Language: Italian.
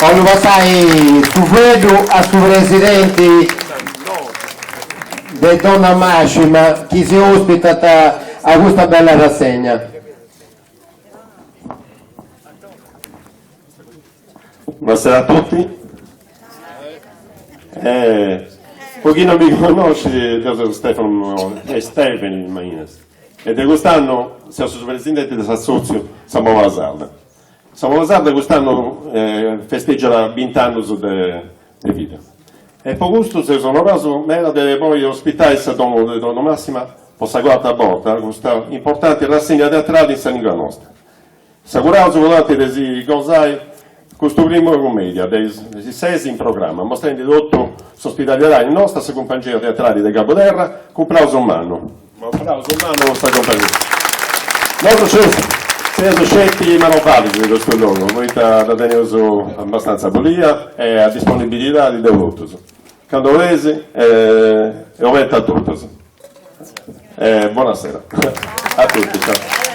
Voglio passare su Fredo a su presidente di Donna Massima, chi si ospita a questa bella rassegna. Buonasera a tutti. Per chi non mi conosce, io sono Stefano Stefani Maines e di quest'anno sono presidente dell'associazione Samoa Sarda. Samoa Sarda quest'anno festeggia 20 anni di vita. E per questo sono onorato di poi ospitare questa Donna Massima per questa quarta volta, questa importante rassegna teatrale in San Nicola nostra. Sagurato volante di Gonzai questo primo commedia, dei 6 in programma, mostrando tutto l'ospitalità in nostra compagnia teatrale di Capoterra, con applauso umano. Un applauso umano a questa compagnia. Noi siamo scelti manovali di questo luogo, noi da tenere abbastanza polia e a disponibilità di tutti. Candolesi e ovviamente a tutti. Buonasera a tutti. Ciao.